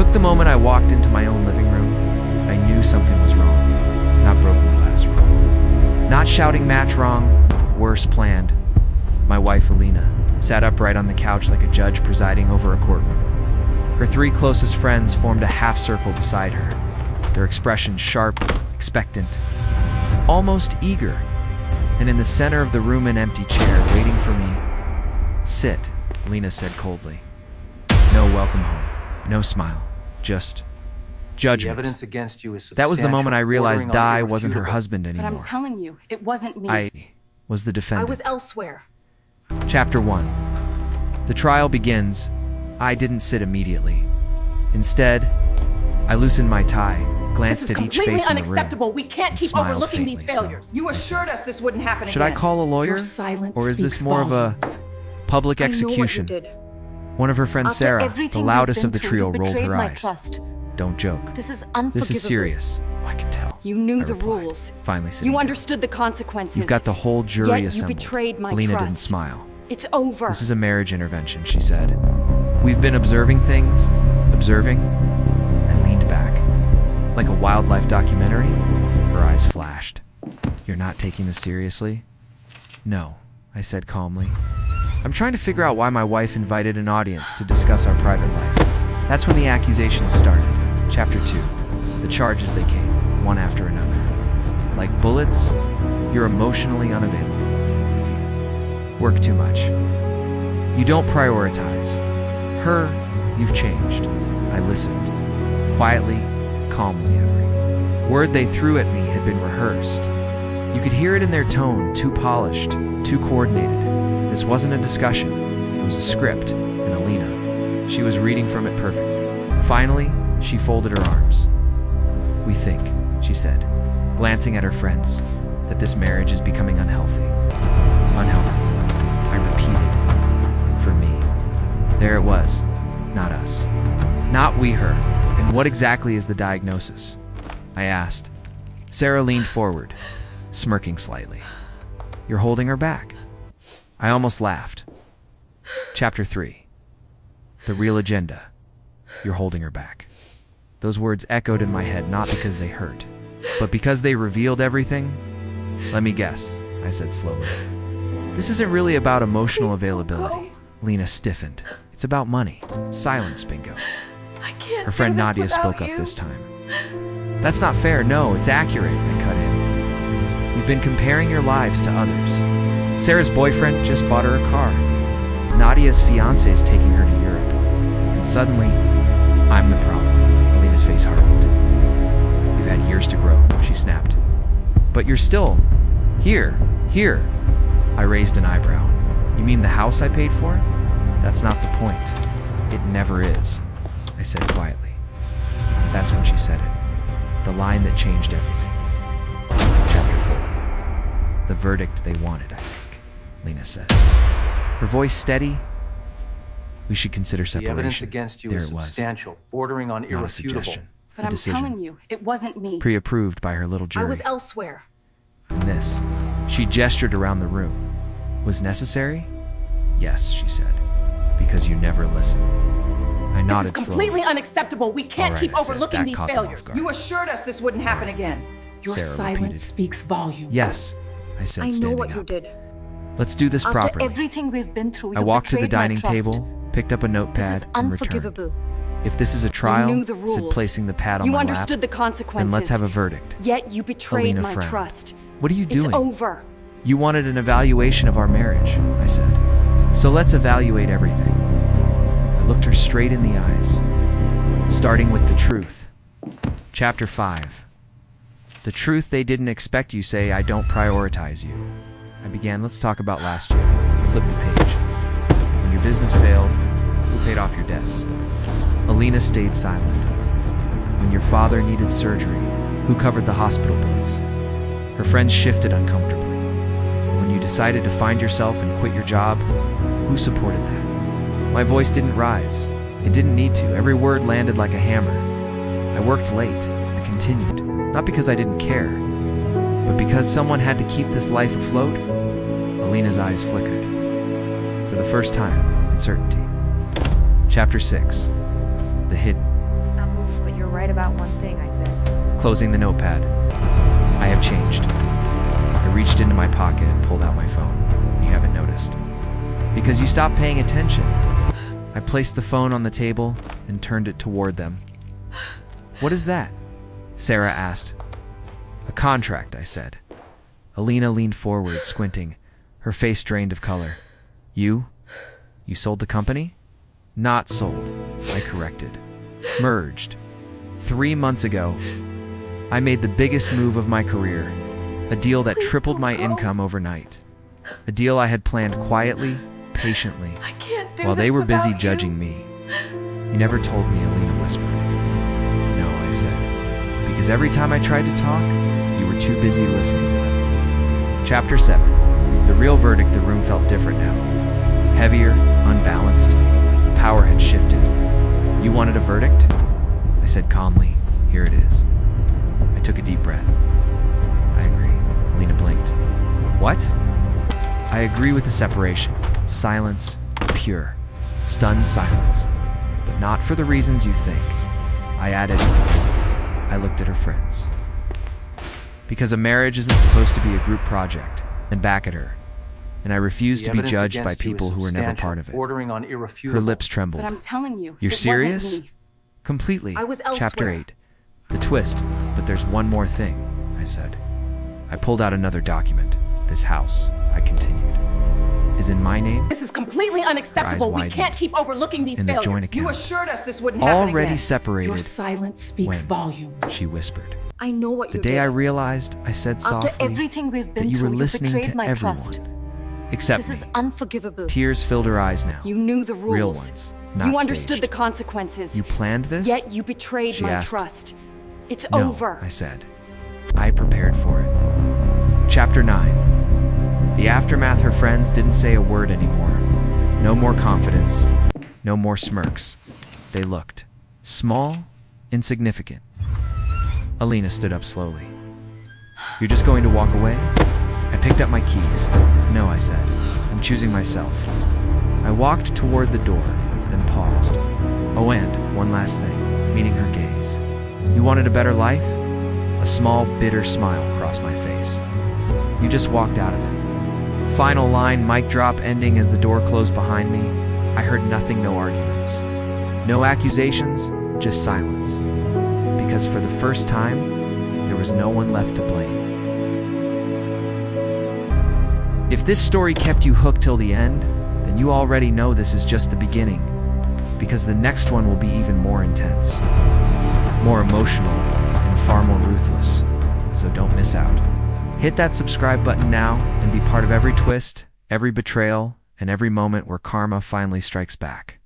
took the moment I walked into my own living room. I knew something was wrong. Not broken glass wrong. Not shouting match wrong. Worse planned. My wife, Alina, sat upright on the couch like a judge presiding over a courtroom. Her three closest friends formed a half circle beside her, their expressions sharp, expectant, almost eager. And in the center of the room, an empty chair waiting for me. "Sit," Alina said coldly. No welcome home, no smile, just judgment. The evidence against you is substantial. That was the moment I realized bordering on Dai wasn't her irrefutable. husband But anymore. I'm telling you, it wasn't me. I was the I defendant. was elsewhere. Chapter 1. The trial begins. I didn't sit immediately. Instead, I loosened my tie, glanced at each face in the room. Unacceptable. We can't and keep smiled overlooking these faintly, so. failures. You assured us this wouldn't happen Should I again. call a lawyer? Your silence Or is this speaks more of a volumes. public I know what you execution? did. One of her friends, After Sarah, the everything we've loudest been of the through, trio, you rolled betrayed her my eyes. trust. Don't joke. This is unforgivable. This is serious. I can tell. You knew I the replied, rules. finally sitting You down. understood the consequences. You've got the whole jury Yet you assembled. betrayed my Alina trust. didn't smile. It's over. This is a marriage intervention, she said. We've been observing things, observing, and leaned back. Like a wildlife documentary, her eyes flashed. You're not taking this seriously? No, I said calmly. I'm trying to figure out why my wife invited an audience to discuss our private life. That's when the accusations started. Chapter 2. The charges they came, one after another. Like bullets, you're emotionally unavailable. Work too much. You don't prioritize. Her, you've changed. I listened. Quietly, calmly every word they threw at me had been rehearsed. You could hear it in their tone, too polished, too coordinated. This wasn't a discussion. It was a script, and Alina. She was reading from it perfectly. Finally, she folded her arms. We think, she said, glancing at her friends, that this marriage is becoming unhealthy. Unhealthy. I repeated. For me. There it was. Not us. Not we, her. And what exactly is the diagnosis? I asked. Sarah leaned forward, smirking slightly. You're holding her back. I almost laughed. Chapter 3. The real agenda. You're holding her back. Those words echoed in my head not because they hurt, but because they revealed everything. Let me guess, I said slowly. This isn't really about emotional availability. Lena stiffened. It's about money. Silence, bingo. I can't. Her friend do this Nadia without spoke up you. this time. That's not fair. No, it's accurate, I cut in. You've been comparing your lives to others. Sarah's boyfriend just bought her a car. Nadia's fiancé is taking her to Europe. And suddenly, I'm the problem. Alina's face hardened. You've had years to grow, she snapped. But you're still here. I raised an eyebrow. You mean the house I paid for? That's not the point. It never is, I said quietly. That's when she said it. The line that changed everything. Chapter 4. The verdict they wanted, I think, Lena said. Her voice steady. We should consider The separation. evidence against you There is it was. substantial, bordering on Not a irrefutable. suggestion. But A I'm decision. telling you, it wasn't me. Pre-approved by her little I jury. was elsewhere. And this, she gestured around the room, was necessary? Yes, she said, because you never listen. I This is nodded completely slowly. unacceptable. We can't All right, keep I said. overlooking That these caught them off failures. guard. You assured us this wouldn't happen again. Your Sarah silence repeated. speaks volumes. Yes, I said, I know standing what up. you did. Let's do this After properly. everything we've been through, you I walked to the betrayed my dining trust. table, picked up a This notepad, is and returned. unforgivable. If this is a trial, knew the said rules. placing the pad on You my understood the lap, consequences. then let's have a verdict. Yet you betrayed Alina my frowned. trust. What are you doing? It's over. You wanted an evaluation of our marriage, I said. So let's evaluate everything. I looked her straight in the eyes, starting with the truth. Chapter 5. The truth they didn't expect. You say I don't prioritize you. I began, let's talk about last year. Flip the page. When your business failed, who paid off your debts? Alina stayed silent. When your father needed surgery, who covered the hospital bills? Her friends shifted uncomfortably. When you decided to find yourself and quit your job, who supported that? My voice didn't rise. It didn't need to. Every word landed like a hammer. I worked late. I continued. Not because I didn't care, but because someone had to keep this life afloat. Alina's eyes flickered. For the first time, uncertainty. Chapter 6. The hidden. You're right about one thing, I said. Closing the notepad. I have changed. I reached into my pocket and pulled out my phone. You haven't noticed. Because you stopped paying attention. I placed the phone on the table and turned it toward them. What is that? Sarah asked. A contract, I said. Alina leaned forward, squinting, her face drained of color. You sold the company? Not sold, I corrected. Merged. 3 months ago, I made the biggest move of my career. A deal that tripled my income overnight. A deal I had planned quietly, patiently, I can't do while they this were busy without you. judging me. You never told me, Alina whispered. No, I said. Because every time I tried to talk, you were too busy listening to them. Chapter 7. The real verdict. The room felt different now. Heavier, unbalanced. The power had shifted. You wanted a verdict? I said calmly. Here it is. I took a deep breath. I agree. Alina blinked. What? I agree with the separation. Silence, pure. Stunned silence. But not for the reasons you think. I added, I looked at her friends. Because a marriage isn't supposed to be a group project. And back at her. And I refuse The to be evidence judged by against you is people who were never substantial, part of it. Bordering on Her irrefutable. lips trembled. But I'm telling you, You're it serious? wasn't me. Completely. I was Chapter elsewhere. 8. The twist. But there's one more thing, I said. I pulled out another document. This house, I continued, is in my name. This is completely unacceptable. We widened. can't keep overlooking these In the failures. joint account. You assured us this wouldn't happen Already again. separated. Your silence speaks When? volumes. She whispered. I know what The you day did. I realized, I said softly, After everything we've been that you through, were you listening betrayed to my everyone. trust. Except This me. is unforgivable. Tears filled her eyes now. You knew the rules. Real ones, not You understood staged. the consequences. You planned this? Yet you betrayed She my asked. trust. It's No, over. I said. I prepared for it. Chapter 9. The aftermath. Her friends didn't say a word anymore. No more confidence. No more smirks. They looked. Small, insignificant. Alina stood up slowly. You're just going to walk away? I picked up my keys. No, I said. I'm choosing myself. I walked toward the door, then paused. Oh, and one last thing, meeting her gaze. You wanted a better life? A small, bitter smile crossed my face. You just walked out of it. Final line, mic drop, ending as the door closed behind me. I heard nothing, no arguments. No accusations, just silence. Because for the first time, there was no one left to blame. If this story kept you hooked till the end, then you already know this is just the beginning. Because the next one will be even more intense, more emotional, and far more ruthless. So don't miss out. Hit that subscribe button now and be part of every twist, every betrayal, and every moment where karma finally strikes back.